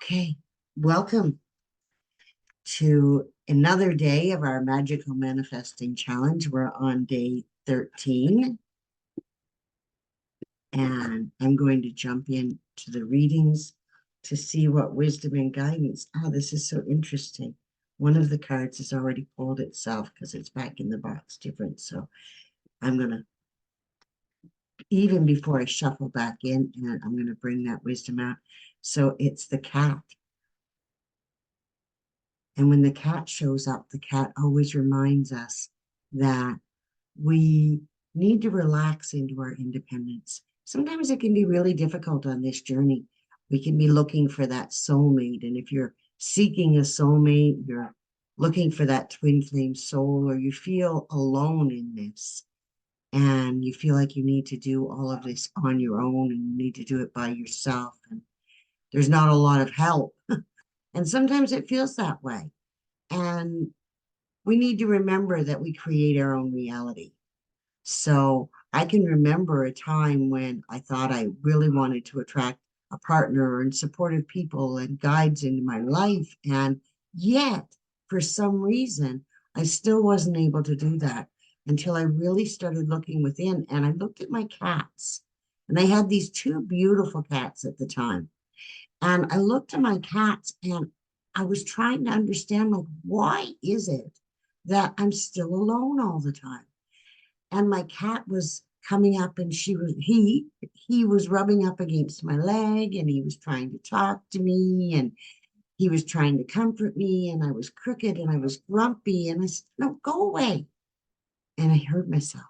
Okay, welcome to another day of our magical manifesting challenge. We're on day 13, and I'm going to jump into the readings to see what wisdom and guidance. Oh, this is so interesting. One of the cards has already pulled itself because it's back in the box different. So I'm going to, even before I shuffle back in, and I'm going to bring that wisdom out. So it's the cat. And when the cat shows up, the cat always reminds us that we need to relax into our independence. Sometimes it can be really difficult on this journey. We can be looking for that soulmate. And if you're seeking a soulmate, you're looking for that twin flame soul, or you feel alone in this and you feel like you need to do all of this on your own and you need to do it by yourself. And there's not a lot of help. And sometimes it feels that way. And we need to remember that we create our own reality. So I can remember a time when I thought I really wanted to attract a partner and supportive people and guides into my life. And yet, for some reason, I still wasn't able to do that until I really started looking within. And I looked at my cats. And I had these two beautiful cats at the time. And I looked at my cats and I was trying to understand, like, why is it that I'm still alone all the time? And my cat was coming up and he was rubbing up against my leg and he was trying to talk to me and he was trying to comfort me, and I was crooked and I was grumpy and I said, no, go away. And I heard myself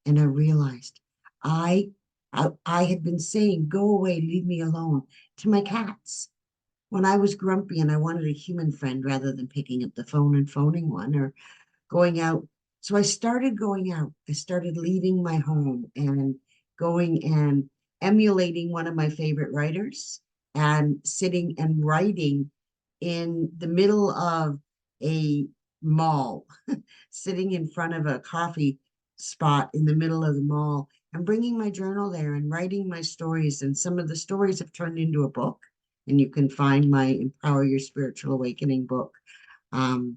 and I realized I I had been saying, go away, leave me alone to my cats when I was grumpy and I wanted a human friend rather than picking up the phone and phoning one or going out. So I started going out. I started leaving my home and going and emulating one of my favorite writers and sitting and writing in the middle of a mall, sitting in front of a coffee spot in the middle of the mall and bringing my journal there and writing my stories. And some of the stories have turned into a book. And you can find my Empower Your Spiritual Awakening book on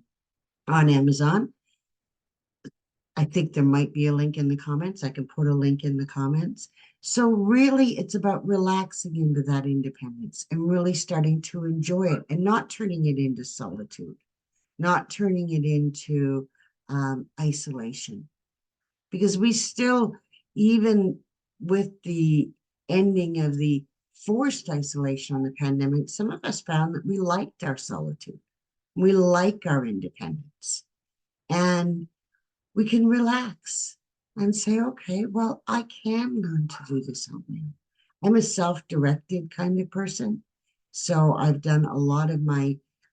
Amazon. I think there might be a link in the comments. I can put a link in the comments. So really, it's about relaxing into that independence and really starting to enjoy it and not turning it into solitude, not turning it into isolation. Because we still, even with the ending of the forced isolation on the pandemic, some of us found that we liked our solitude. We like our independence. And we can relax and say, okay, well, I can learn to do this on my own. I'm a self-directed kind of person. So I've done a lot of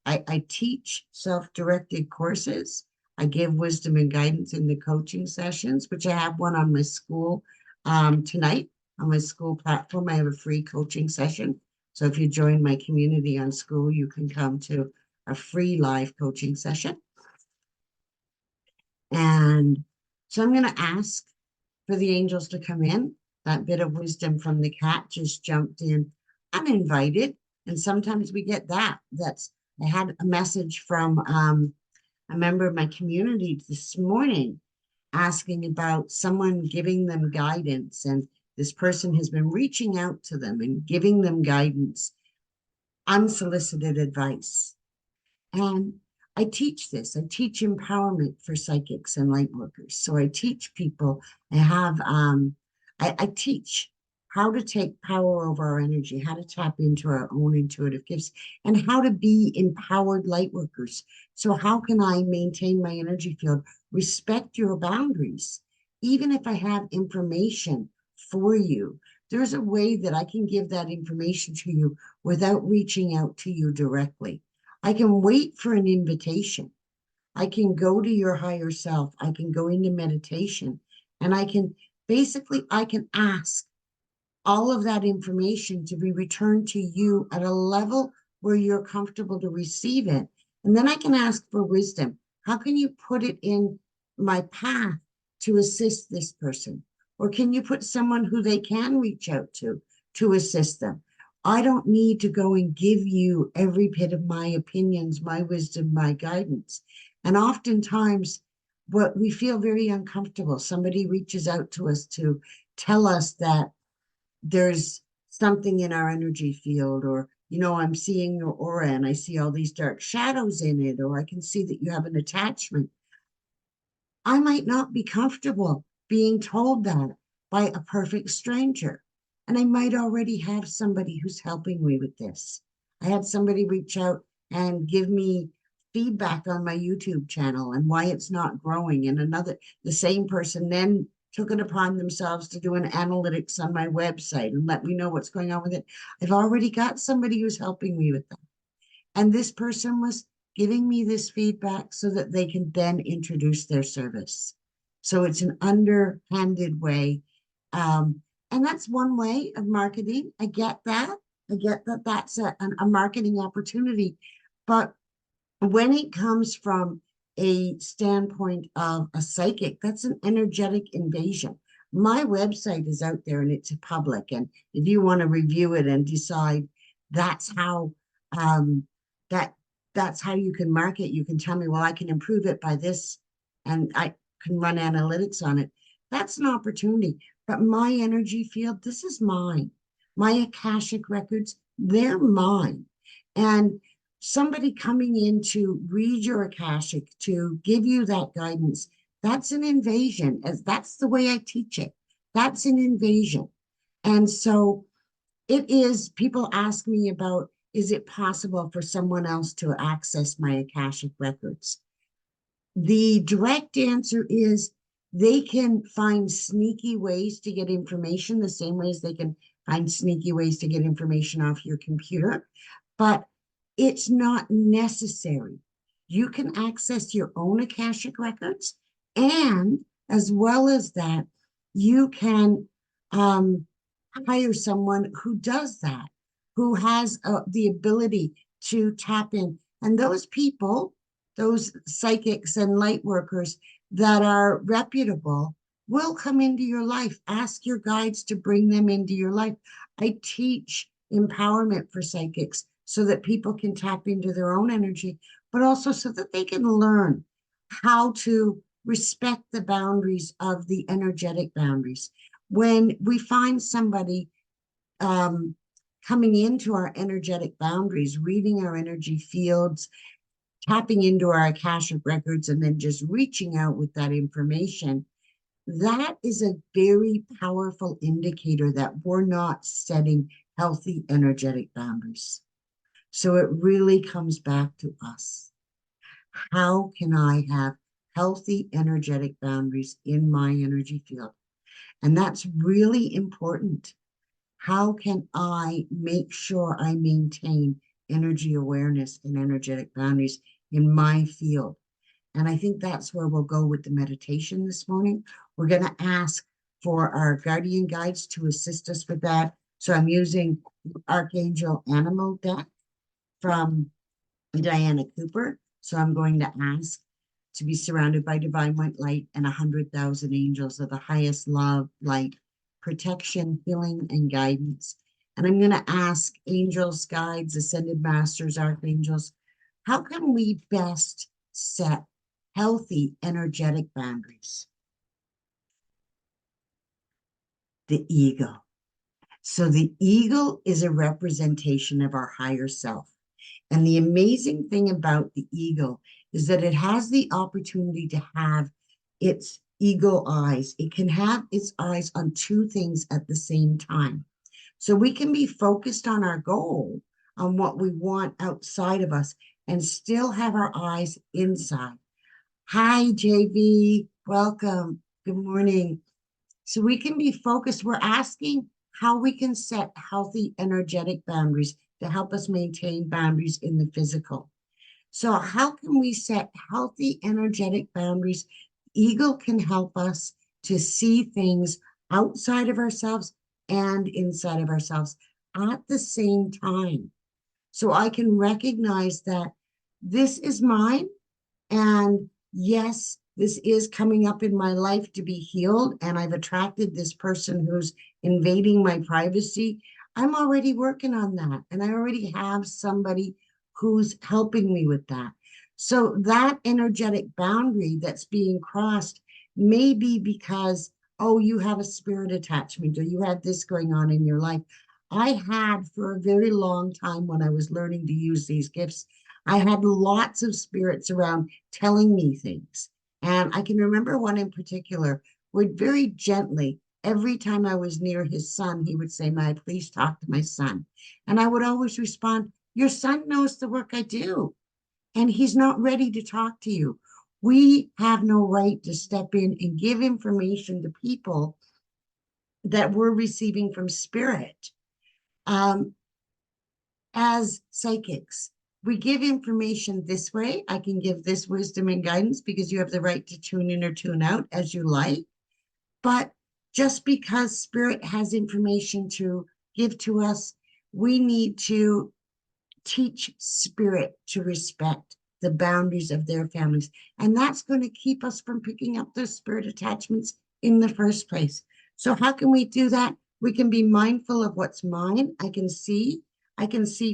I teach self-directed courses. I give wisdom and guidance in the coaching sessions, which I have one on my school tonight. On my school platform, I have a free coaching session. So if you join my community on school, you can come to a free live coaching session. And so I'm going to ask for the angels to come in. That bit of wisdom from the cat just jumped in uninvited. And sometimes we get that. I had a message from a member of my community this morning asking about someone giving them guidance. And this person has been reaching out to them and giving them guidance, unsolicited advice. And I teach this. I teach empowerment for psychics and light workers. So I teach people. I teach how to take power over our energy, how to tap into our own intuitive gifts, and how to be empowered light workers. So how can I maintain my energy field, respect your boundaries, even if I have information for you? There's a way that I can give that information to you without reaching out to you directly. I can wait for an invitation. I can go to your higher self. I can go into meditation and I can ask all of that information to be returned to you at a level where you're comfortable to receive it. And then I can ask for wisdom. How can you put it in my path to assist this person? Or can you put someone who they can reach out to assist them? I don't need to go and give you every bit of my opinions, my wisdom, my guidance. And oftentimes, what we feel very uncomfortable. Somebody reaches out to us to tell us that there's something in our energy field, or, I'm seeing your aura and I see all these dark shadows in it, or I can see that you have an attachment. I might not be comfortable being told that by a perfect stranger. And I might already have somebody who's helping me with this. I had somebody reach out and give me feedback on my YouTube channel and why it's not growing. And the same person then took it upon themselves to do an analytics on my website and let me know what's going on with it. I've already got somebody who's helping me with that. And this person was giving me this feedback so that they can then introduce their service. So it's an underhanded way. And that's one way of marketing. I get that. I get that that's a marketing opportunity. But when it comes from a standpoint of a psychic, that's an energetic invasion. My website is out there and it's public. And if you want to review it and decide that's how um, that that's how you can market, you can tell me, well, I can improve it by this, and I can run analytics on it. That's an opportunity. But my energy field, this is mine. My Akashic records, they're mine. And somebody coming in to read your Akashic, to give you that guidance, that's an invasion, as that's the way I teach it. That's an invasion. And so it is, people ask me about, is it possible for someone else to access my Akashic records? The direct answer is they can find sneaky ways to get information, the same ways they can find sneaky ways to get information off your computer. But it's not necessary. You can access your own Akashic records, and as well as that, you can hire someone who does that, who has the ability to tap in. And those people, those psychics and light workers that are reputable, will come into your life. Ask your guides to bring them into your life. I teach empowerment for psychics so that people can tap into their own energy, but also so that they can learn how to respect the boundaries of the energetic boundaries. When we find somebody coming into our energetic boundaries, reading our energy fields, tapping into our Akashic records, and then just reaching out with that information, that is a very powerful indicator that we're not setting healthy energetic boundaries. So it really comes back to us. How can I have healthy energetic boundaries in my energy field? And that's really important. How can I make sure I maintain energy awareness and energetic boundaries in my field? And I think that's where we'll go with the meditation this morning. We're going to ask for our guardian guides to assist us with that. So I'm using Archangel Animal deck from Diana Cooper. So I'm going to ask to be surrounded by divine white light and 100,000 angels of the highest love, light, protection, healing, and guidance. And I'm going to ask angels, guides, ascended masters, archangels, how can we best set healthy energetic boundaries? The ego. So the ego is a representation of our higher self. And the amazing thing about the ego is that it has the opportunity to have its ego eyes. It can have its eyes on two things at the same time. So we can be focused on our goal, on what we want outside of us, and still have our eyes inside. Hi, JV. Welcome. Good morning. So we can be focused. We're asking how we can set healthy energetic boundaries to help us maintain boundaries in the physical. So how can we set healthy energetic boundaries? Ego can help us to see things outside of ourselves and inside of ourselves at the same time. So I can recognize that this is mine, and yes, this is coming up in my life to be healed, and I've attracted this person who's invading my privacy. I'm already working on that. And I already have somebody who's helping me with that. So that energetic boundary that's being crossed may be because, oh, you have a spirit attachment or you had this going on in your life. I had for a very long time when I was learning to use these gifts, I had lots of spirits around telling me things. And I can remember one in particular would very gently, every time I was near his son, he would say, may I please talk to my son? And I would always respond, your son knows the work I do, and he's not ready to talk to you. We have no right to step in and give information to people that we're receiving from spirit. Um, as psychics, we give information this way. I can give this wisdom and guidance because you have the right to tune in or tune out as you like. But just because spirit has information to give to us, we need to teach spirit to respect the boundaries of their families. And that's going to keep us from picking up those spirit attachments in the first place. So how can we do that? We can be mindful of what's mine. I can see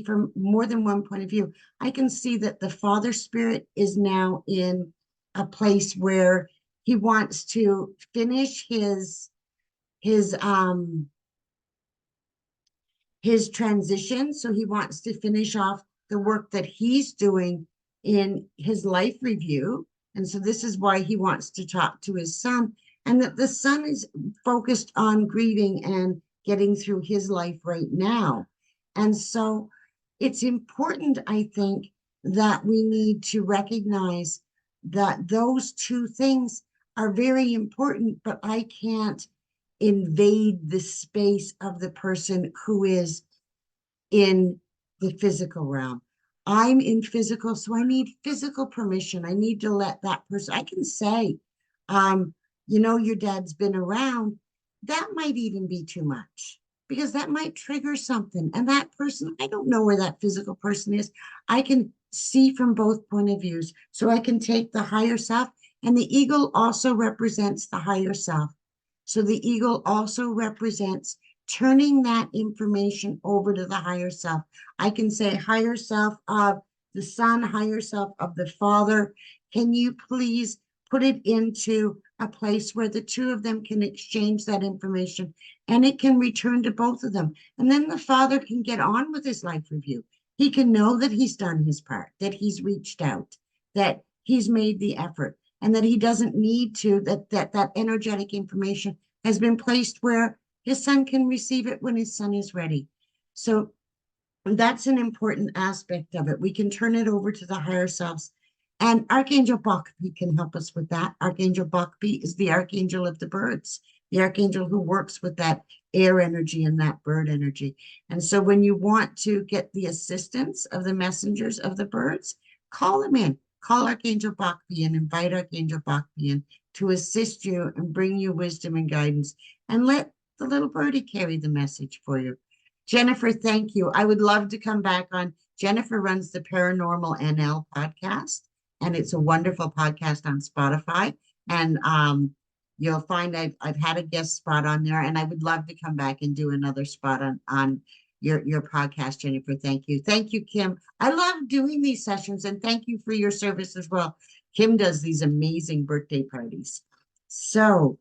from more than one point of view. I can see that the father spirit is now in a place where he wants to finish his his transition. So he wants to finish off the work that he's doing in his life review. And so this is why he wants to talk to his son, and that the son is focused on grieving and getting through his life right now. And so it's important, I think, that we need to recognize that those two things are very important, but I can't invade the space of the person who is in the physical realm. I'm in physical, so I need physical permission. I need to let that person, I can say, um, your dad's been around. That might even be too much because that might trigger something. And that person, I don't know where that physical person is. I can see from both point of views. So I can take the higher self, and the eagle also represents the higher self. So the eagle also represents turning that information over to the higher self. I can say, higher self of the son, higher self of the father, can you please put it into a place where the two of them can exchange that information and it can return to both of them. And then the father can get on with his life review. He can know that he's done his part, that he's reached out, that he's made the effort, and that he doesn't need to, that energetic information has been placed where his son can receive it when his son is ready. So that's an important aspect of it. We can turn it over to the higher selves. And Archangel Bakpi can help us with that. Archangel Bakpi is the archangel of the birds, the archangel who works with that air energy and that bird energy. And so when you want to get the assistance of the messengers of the birds, call them in. Call Archangel Bakpi and invite Archangel Bakpi in to assist you and bring you wisdom and guidance. And let the little birdie carry the message for you. Jennifer, thank you. I would love to come back on. Jennifer runs the Paranormal NL podcast, and it's a wonderful podcast on Spotify. And you'll find I've had a guest spot on there, and I would love to come back and do another spot on your podcast, Jennifer. Thank you. Thank you, Kim. I love doing these sessions, and thank you for your service as well. Kim does these amazing birthday parties. So,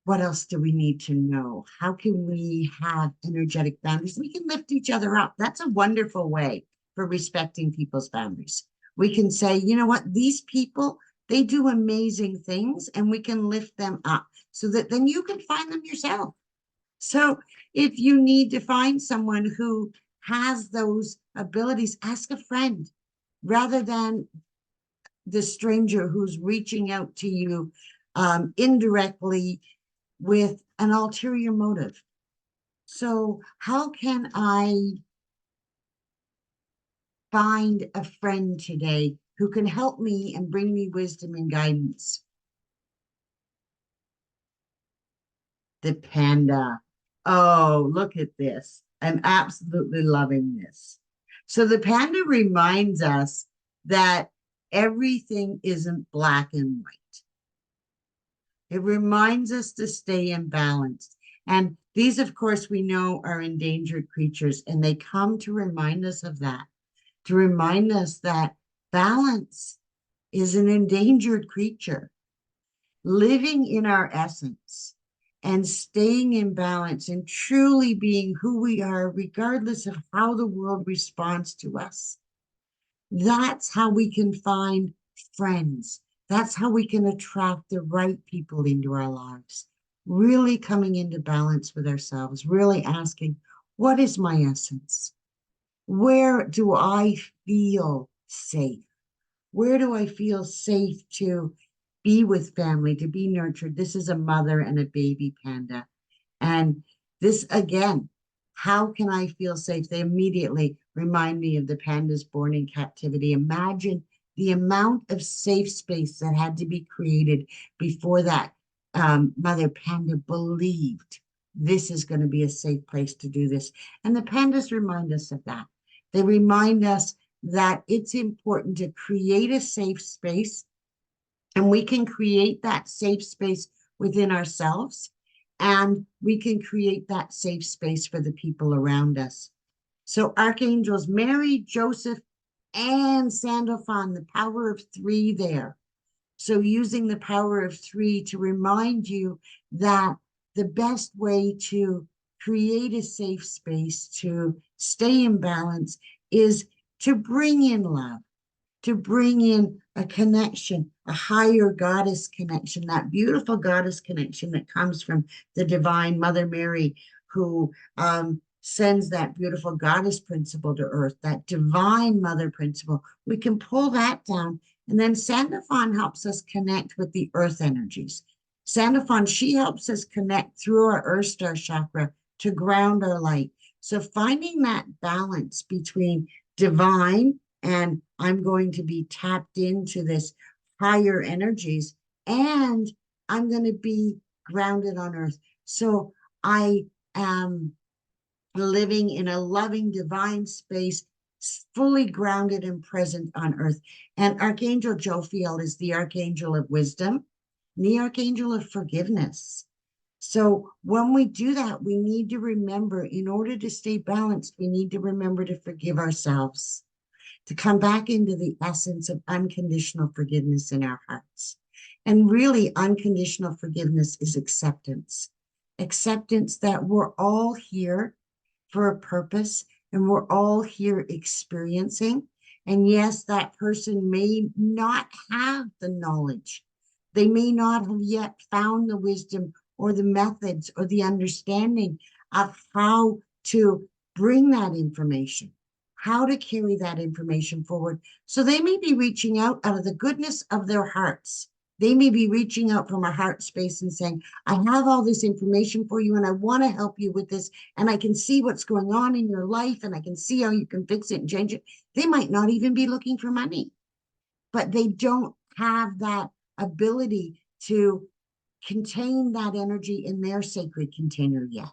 what else do we need to know? How can we have energetic boundaries? We can lift each other up. That's a wonderful way for respecting people's boundaries. We can say, you know what, these people, they do amazing things, and we can lift them up so that then you can find them yourself. So if you need to find someone who has those abilities, ask a friend rather than the stranger who's reaching out to you indirectly with an ulterior motive. So how can I find a friend today who can help me and bring me wisdom and guidance? The panda. Oh, look at this. I'm absolutely loving this. So the panda reminds us that everything isn't black and white. It reminds us to stay in balance. And these, of course, we know are endangered creatures, and they come to remind us of that, to remind us that balance is an endangered creature. Living in our essence and staying in balance and truly being who we are, regardless of how the world responds to us. That's how we can find friends. That's how we can attract the right people into our lives. Really coming into balance with ourselves, really asking, what is my essence? Where do I feel safe? Where do I feel safe to be with family, to be nurtured? This is a mother and a baby panda. And this, again, how can I feel safe? They immediately remind me of the pandas born in captivity. Imagine the amount of safe space that had to be created before that mother panda believed this is going to be a safe place to do this. And the pandas remind us of that. They remind us that it's important to create a safe space, and we can create that safe space within ourselves, and we can create that safe space for the people around us. So archangels Mary, Joseph, and Sandalphon, the power of three there. So using the power of three to remind you that the best way to create a safe space, to stay in balance, is to bring in love, to bring in a connection, a higher goddess connection, that beautiful goddess connection that comes from the divine Mother Mary, who sends that beautiful goddess principle to earth, that divine mother principle. We can pull that down. And then Sandalphon helps us connect with the earth energies. Sandalphon, she helps us connect through our earth star chakra to ground our light. So finding that balance between divine and I'm going to be tapped into this higher energies, and I'm going to be grounded on earth. So I am living in a loving divine space, fully grounded and present on earth. And Archangel Jophiel is the archangel of wisdom, the archangel of forgiveness. So when we do that, we need to remember, in order to stay balanced, we need to remember to forgive ourselves, to come back into the essence of unconditional forgiveness in our hearts. And really, unconditional forgiveness is acceptance. Acceptance that we're all here for a purpose, and we're all here experiencing. And yes, that person may not have the knowledge. They may not have yet found the wisdom or the methods or the understanding of how to bring that information, how to carry that information forward. So they may be reaching out of the goodness of their hearts. They may be reaching out from a heart space and saying, I have all this information for you and I want to help you with this. And I can see what's going on in your life and I can see how you can fix it and change it. They might not even be looking for money, but they don't have that ability to contain that energy in their sacred container yet.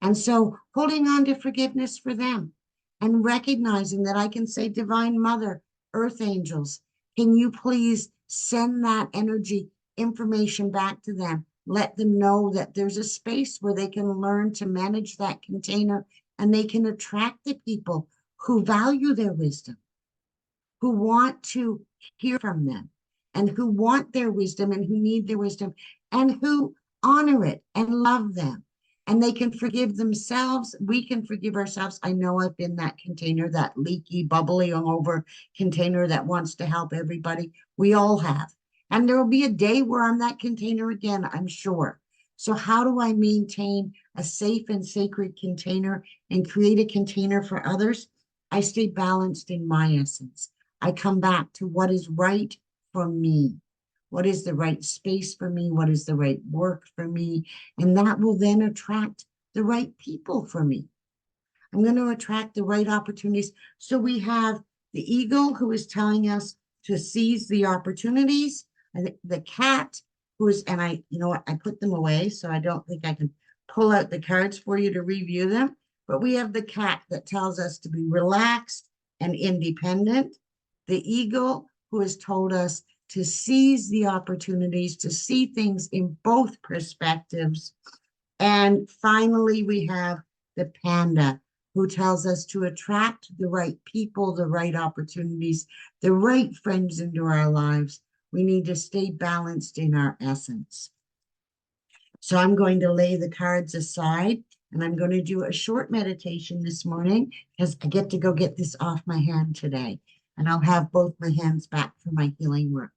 And so holding on to forgiveness for them and recognizing that I can say, Divine Mother, Earth Angels, can you please send that energy information back to them? Let them know that there's a space where they can learn to manage that container, and they can attract the people who value their wisdom, who want to hear from them, and who want their wisdom and who need their wisdom, and who honor it and love them. And they can forgive themselves. We can forgive ourselves. I know I've been that container, that leaky, bubbly over container that wants to help everybody. We all have. And there will be a day where I'm that container again, I'm sure. So how do I maintain a safe and sacred container and create a container for others? I stay balanced in my essence. I come back to what is right for me. What is the right space for me? What is the right work for me? And that will then attract the right people for me. I'm going to attract the right opportunities. So we have the eagle, who is telling us to seize the opportunities, and the cat, who is, and you know what, I put them away, so I don't think I can pull out the cards for you to review them. But we have the cat that tells us to be relaxed and independent. The eagle, who has told us to seize the opportunities, to see things in both perspectives. And finally, we have the panda, who tells us to attract the right people, the right opportunities, the right friends into our lives. We need to stay balanced in our essence. So I'm going to lay the cards aside and I'm going to do a short meditation this morning because I get to go get this off my hand today. And I'll have both my hands back for my healing work.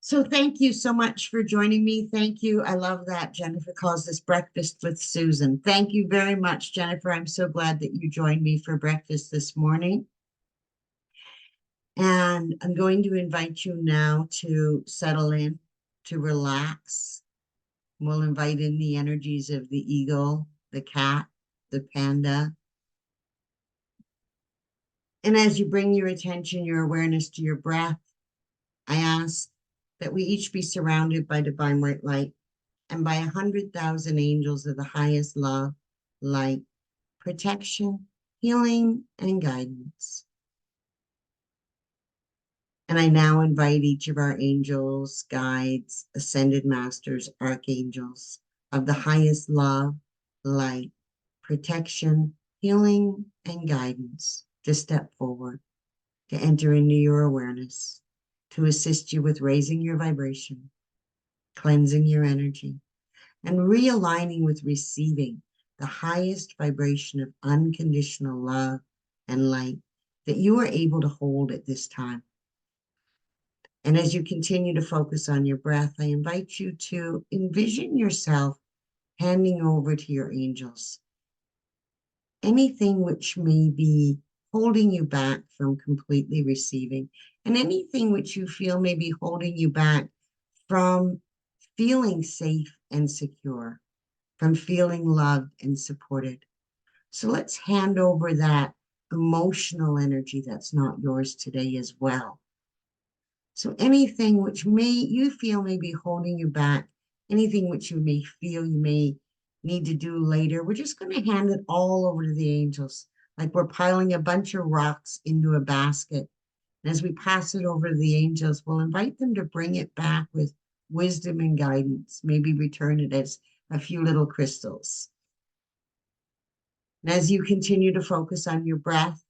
So thank you so much for joining me. Thank you. I love that Jennifer calls this Breakfast with Susan. Thank you very much, Jennifer. I'm so glad that you joined me for breakfast this morning. And I'm going to invite you now to settle in, to relax. We'll invite in the energies of the eagle, the cat, the panda. And as you bring your attention, your awareness to your breath, I ask that we each be surrounded by divine white light and by 100,000 angels of the highest love, light, protection, healing, and guidance. And I now invite each of our angels, guides, ascended masters, archangels of the highest love, light, protection, healing, and guidance to step forward, to enter into your awareness, to assist you with raising your vibration, cleansing your energy, and realigning with receiving the highest vibration of unconditional love and light that you are able to hold at this time. And as you continue to focus on your breath, I invite you to envision yourself handing over to your angels anything which may be holding you back from completely receiving, and anything which you feel may be holding you back from feeling safe and secure, from feeling loved and supported. So let's hand over that emotional energy that's not yours today as well. So anything which you feel may be holding you back, anything which you may feel you may need to do later, we're just going to hand it all over to the angels, like we're piling a bunch of rocks into a basket. And as we pass it over to the angels, we'll invite them to bring it back with wisdom and guidance, maybe return it as a few little crystals. And as you continue to focus on your breath,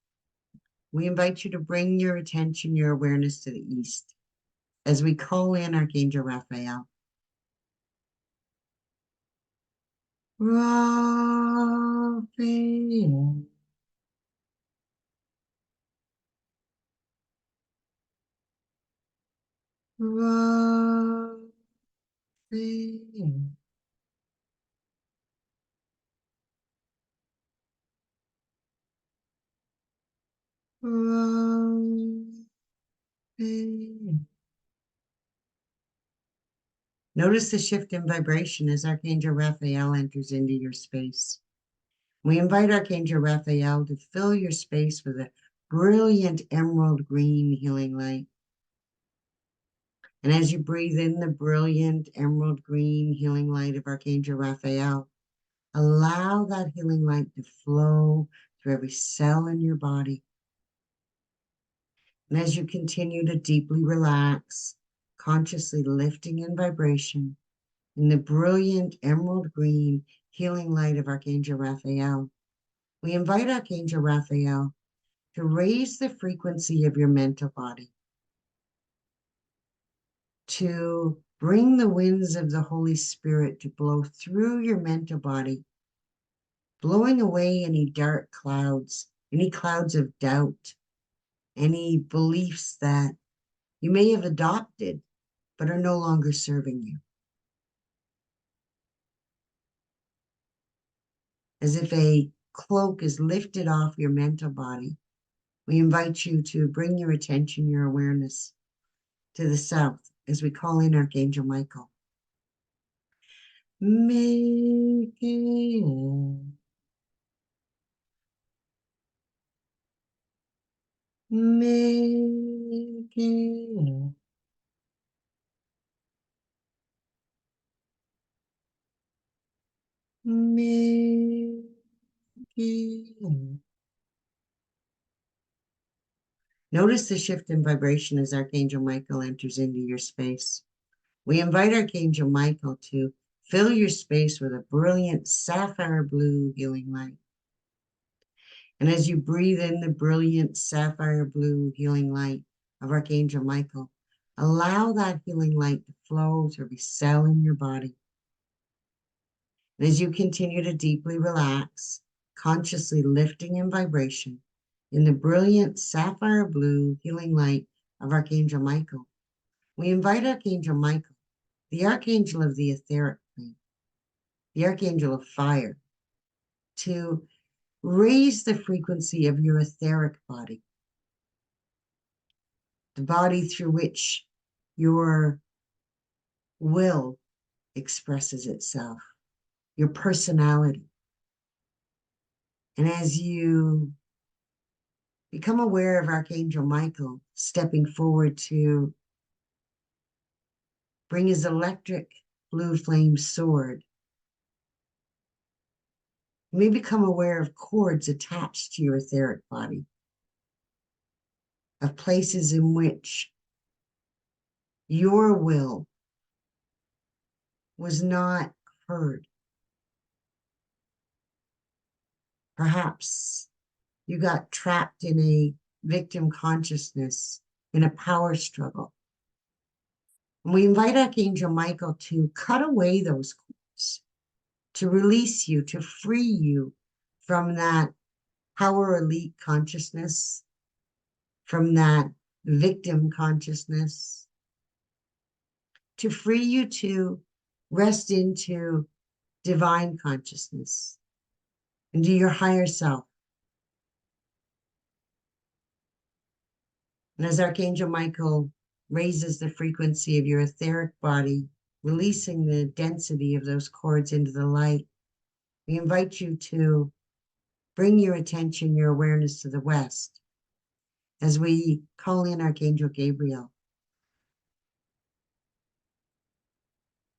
we invite you to bring your attention, your awareness to the east as we call in Archangel Raphael. Raphael. Raphael. Raphael. Notice the shift in vibration as Archangel Raphael enters into your space. We invite Archangel Raphael to fill your space with a brilliant emerald green healing light. And as you breathe in the brilliant emerald green healing light of Archangel Raphael, allow that healing light to flow through every cell in your body. And as you continue to deeply relax, consciously lifting in vibration in the brilliant emerald green healing light of Archangel Raphael, we invite Archangel Raphael to raise the frequency of your mental body, to bring the winds of the Holy Spirit to blow through your mental body, blowing away any dark clouds, any clouds of doubt, any beliefs that you may have adopted but are no longer serving you. As if a cloak is lifted off your mental body, we invite you to bring your attention, your awareness to the south as we call in Archangel Michael. Michael, Michael, Michael. Notice the shift in vibration as Archangel Michael enters into your space. We invite Archangel Michael to fill your space with a brilliant sapphire blue healing light. And as you breathe in the brilliant sapphire blue healing light of Archangel Michael, allow that healing light to flow to every cell in your body. And as you continue to deeply relax, consciously lifting in vibration in the brilliant sapphire blue healing light of Archangel Michael, we invite Archangel Michael, the archangel of the etheric plane, the archangel of fire, to raise the frequency of your etheric body, the body through which your will expresses itself, your personality. And as you become aware of Archangel Michael stepping forward to bring his electric blue flame sword, you may become aware of cords attached to your etheric body, of places in which your will was not heard. Perhaps you got trapped in a victim consciousness, in a power struggle. And we invite Archangel Michael to cut away those cords, to release you, to free you from that power elite consciousness, from that victim consciousness, to free you to rest into divine consciousness, into your higher self. And as Archangel Michael raises the frequency of your etheric body, releasing the density of those cords into the light, we invite you to bring your attention, your awareness to the West as we call in Archangel Gabriel.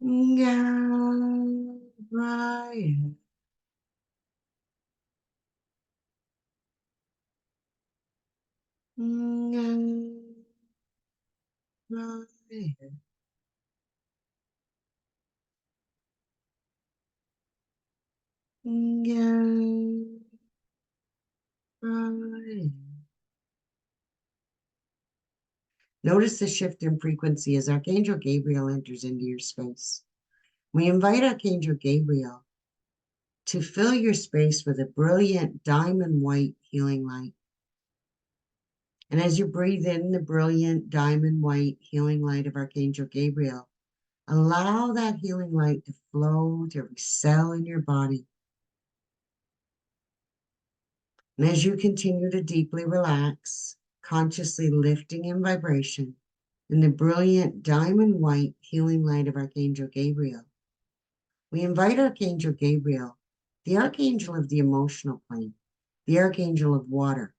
Gabriel. Notice the shift in frequency as Archangel Gabriel enters into your space. We invite Archangel Gabriel to fill your space with a brilliant diamond white healing light. And as you breathe in the brilliant diamond white healing light of Archangel Gabriel, allow that healing light to flow to every cell in your body. And as you continue to deeply relax, consciously lifting in vibration in the brilliant diamond white healing light of Archangel Gabriel, we invite Archangel Gabriel, the archangel of the emotional plane, the archangel of water,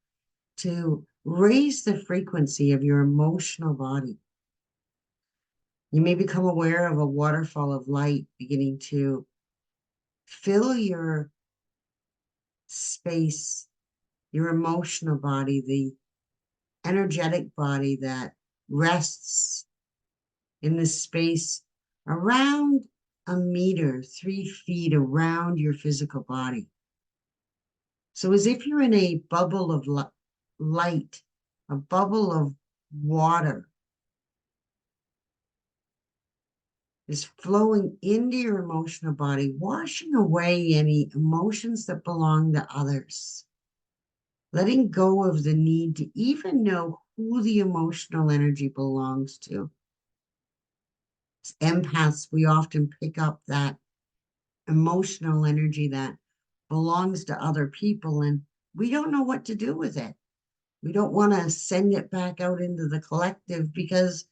to raise the frequency of your emotional body. You may become aware of a waterfall of light beginning to fill your space, your emotional body, the energetic body that rests in the space around a meter, 3 feet around your physical body. So as if you're in a bubble of light, a bubble of water is flowing into your emotional body, washing away any emotions that belong to others, letting go of the need to even know who the emotional energy belongs to. As empaths, we often pick up that emotional energy that belongs to other people, and we don't know what to do with it. We don't want to send it back out into the collective because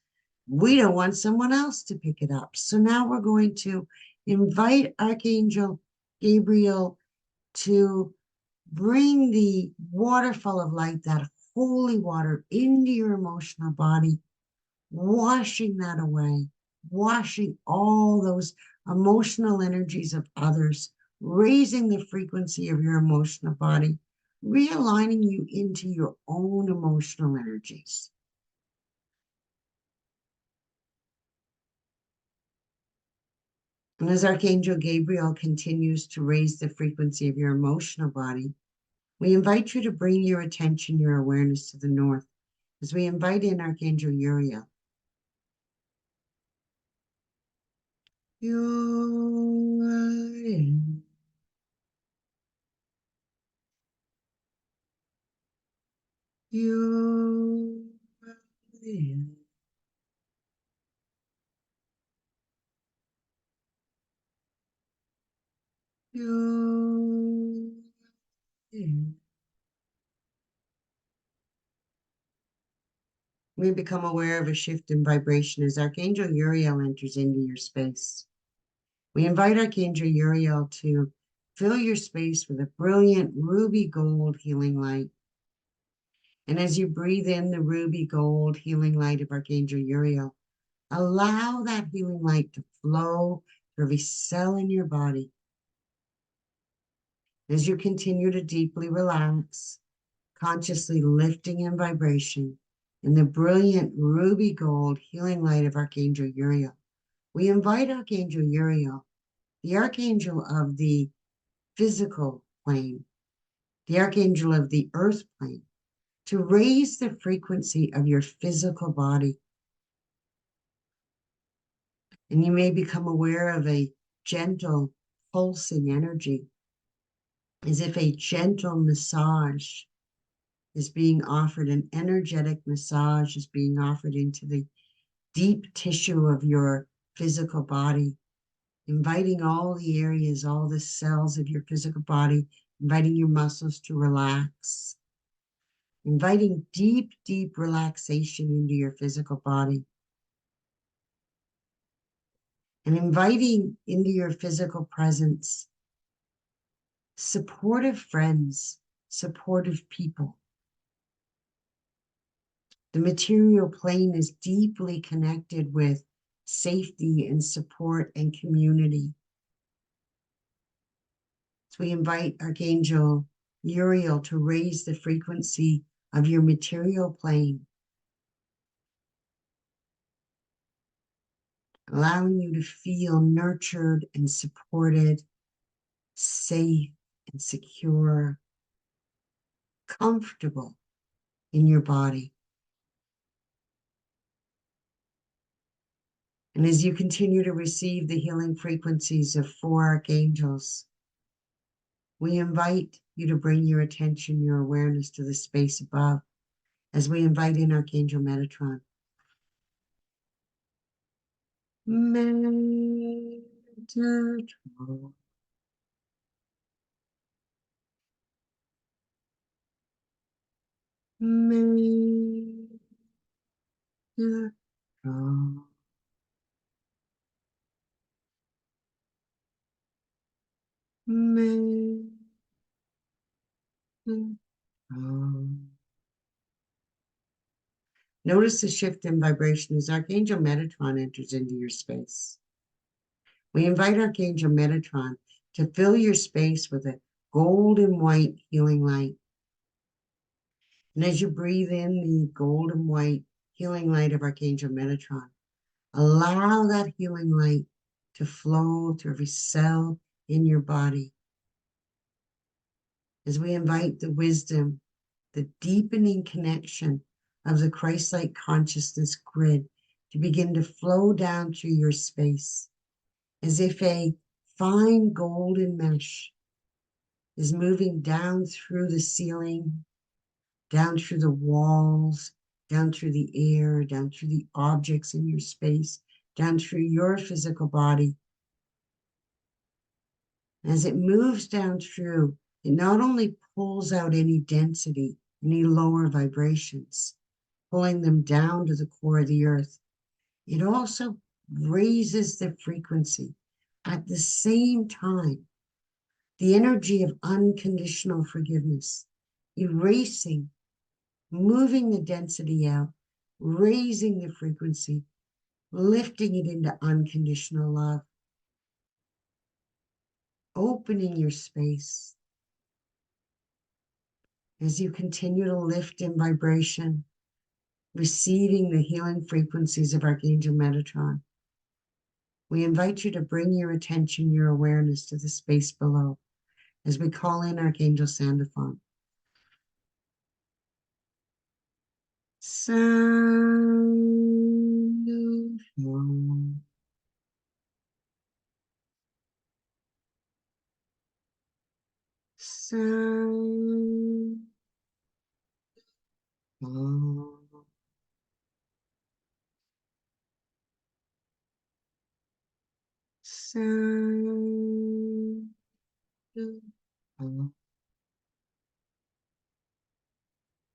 we don't want someone else to pick it up. So now we're going to invite Archangel Gabriel to bring the waterfall of light, that holy water, into your emotional body, washing that away, washing all those emotional energies of others, raising the frequency of your emotional body, realigning you into your own emotional energies. And as Archangel Gabriel continues to raise the frequency of your emotional body, we invite you to bring your attention, your awareness to the north, as we invite in Archangel Uriel. Uriel. Uriel. Uriel. We become aware of a shift in vibration as Archangel Uriel enters into your space. We invite Archangel Uriel to fill your space with a brilliant ruby gold healing light. And as you breathe in the ruby gold healing light of Archangel Uriel, allow that healing light to flow through every cell in your body. As you continue to deeply relax, consciously lifting in vibration in the brilliant ruby gold healing light of Archangel Uriel, we invite Archangel Uriel, the archangel of the physical plane, the archangel of the earth plane, to raise the frequency of your physical body. And you may become aware of a gentle pulsing energy, as if a gentle massage is being offered, an energetic massage is being offered into the deep tissue of your physical body, inviting all the areas, all the cells of your physical body, inviting your muscles to relax, inviting deep, deep relaxation into your physical body, and inviting into your physical presence supportive friends, supportive people. The material plane is deeply connected with safety and support and community. So we invite Archangel Uriel to raise the frequency of your material plane, allowing you to feel nurtured and supported, safe and secure, comfortable in your body. And as you continue to receive the healing frequencies of 4 archangels, we invite you to bring your attention, your awareness to the space above, as we invite in Archangel Metatron. Metatron. Metatron. Metatron. Notice the shift in vibration as Archangel Metatron enters into your space. We invite Archangel Metatron to fill your space with a golden white healing light. And as you breathe in the golden white healing light of Archangel Metatron, allow that healing light to flow through every cell in your body. As we invite the wisdom, the deepening connection of the Christ-like consciousness grid to begin to flow down through your space, as if a fine golden mesh is moving down through the ceiling, down through the walls, down through the air, down through the objects in your space, down through your physical body. As it moves down through, it not only pulls out any density, any lower vibrations, pulling them down to the core of the earth, it also raises the frequency. At the same time, the energy of unconditional forgiveness, erasing, moving the density out, raising the frequency, lifting it into unconditional love, opening your space. As you continue to lift in vibration, receiving the healing frequencies of Archangel Metatron, We invite you to bring your attention, your awareness to the space below as we call in Archangel Sandalphon. Sandalphon. Sandalphon. Sandalphon.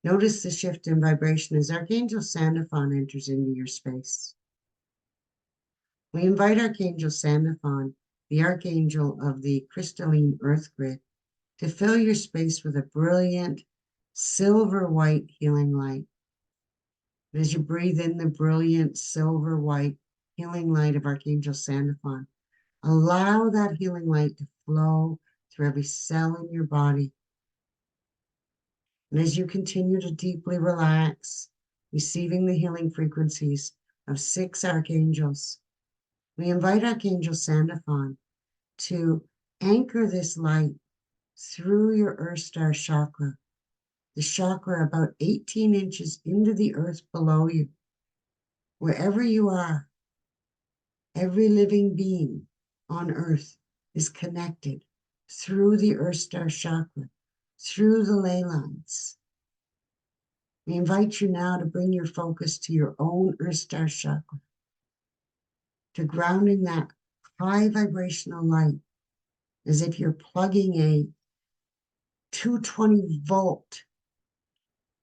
Notice the shift in vibration as Archangel Sandalphon enters into your space. We invite Archangel Sandalphon, the Archangel of the crystalline earth grid, to fill your space with a brilliant silver white healing light. And as you breathe in the brilliant silver white healing light of Archangel Sandalphon, allow that healing light to flow through every cell in your body. And as you continue to deeply relax, receiving the healing frequencies of 6 archangels, we invite Archangel Sandalphon to anchor this light through your Earth Star chakra, the chakra about 18 inches into the earth below you. Wherever you are, every living being on earth is connected through the Earth Star chakra, through the ley lines. We invite you now to bring your focus to your own Earth Star chakra, to grounding that high vibrational light as if you're plugging a 220 volt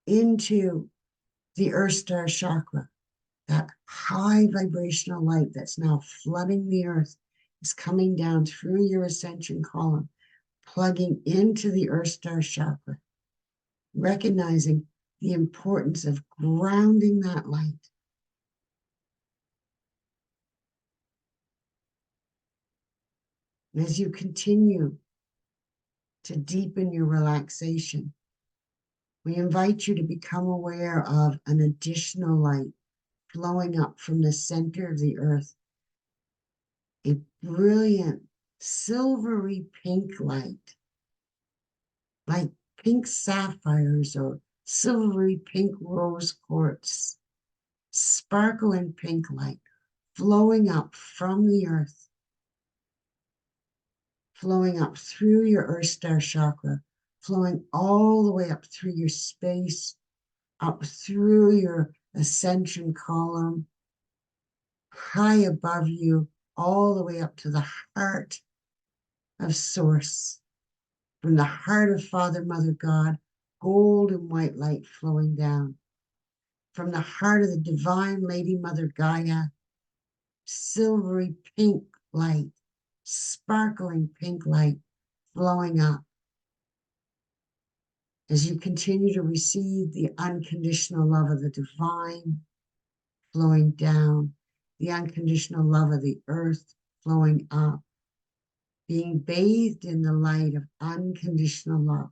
into the Earth Star chakra. That high vibrational light that's now flooding the earth is coming down through your ascension column, plugging into the Earth Star chakra, recognizing the importance of grounding that light. And as you continue to deepen your relaxation, we invite you to become aware of an additional light flowing up from the center of the earth, a brilliant silvery pink light, like pink sapphires or silvery pink rose quartz, sparkling pink light flowing up from the earth, flowing up through your Earth Star chakra, flowing all the way up through your space, up through your ascension column, high above you, all the way up to the heart of Source. From the heart of Father, Mother, God, gold and white light flowing down. From the heart of the Divine Lady, Mother Gaia, silvery pink light, sparkling pink light flowing up. As you continue to receive the unconditional love of the divine flowing down, the unconditional love of the earth flowing up, being bathed in the light of unconditional love.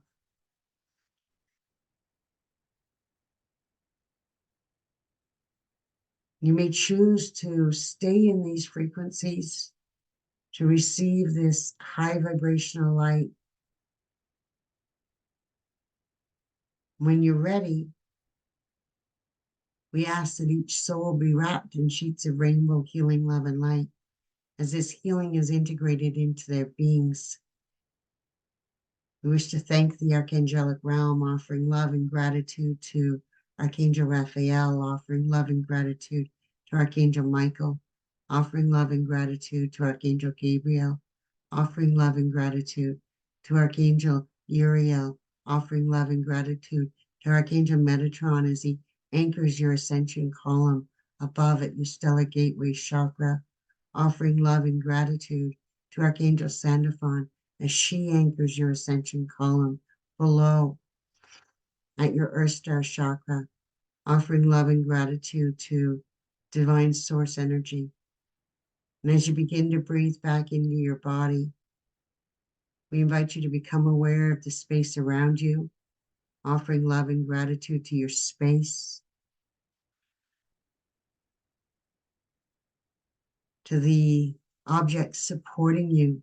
You may choose to stay in these frequencies, to receive this high vibrational light. When you're ready, we ask that each soul be wrapped in sheets of rainbow healing love and light as this healing is integrated into their beings. We wish to thank the Archangelic Realm, offering love and gratitude to Archangel Raphael, offering love and gratitude to Archangel Michael, offering love and gratitude to Archangel Gabriel, offering love and gratitude to Archangel Uriel, offering love and gratitude to Archangel Metatron as he anchors your ascension column above at your stellar gateway chakra, offering love and gratitude to Archangel Sandalphon as she anchors your ascension column below at your Earth Star chakra, offering love and gratitude to Divine Source energy. And as you begin to breathe back into your body, we invite you to become aware of the space around you, offering love and gratitude to your space, to the objects supporting you,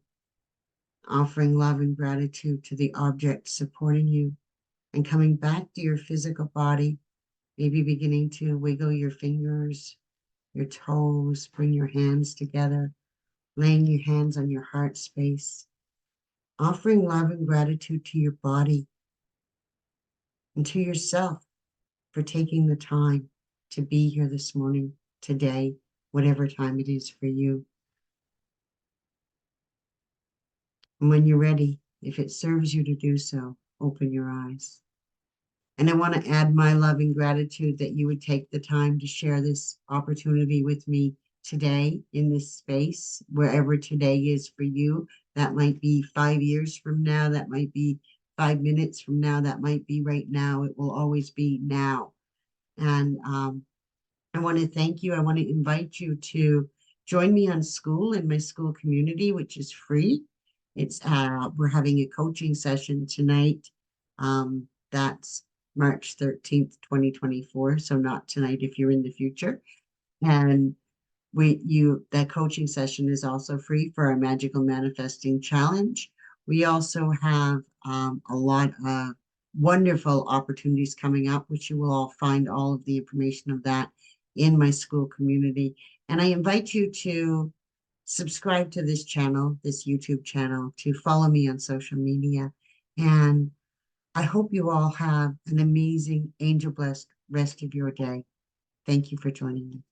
offering love and gratitude to the objects supporting you, and coming back to your physical body, maybe beginning to wiggle your fingers, your toes, bring your hands together, laying your hands on your heart space, offering love and gratitude to your body and to yourself for taking the time to be here this morning, today, whatever time it is for you. And when you're ready, if it serves you to do so, open your eyes. And I want to add my love and gratitude that you would take the time to share this opportunity with me today in this space, wherever today is for you. That might be 5 years from now. That might be 5 minutes from now. That might be right now. It will always be now. And I want to thank you. I want to invite you to join me on school in my school community, which is free. It's we're having a coaching session tonight. That's March 13th, 2024. So not tonight if you're in the future. And that coaching session is also free for our Magical Manifesting Challenge. We also have a lot of wonderful opportunities coming up, which you will all find all of the information of that in my school community. And I invite you to subscribe to this channel, this YouTube channel, to follow me on social media. And I hope you all have an amazing, angel blessed rest of your day. Thank you for joining me.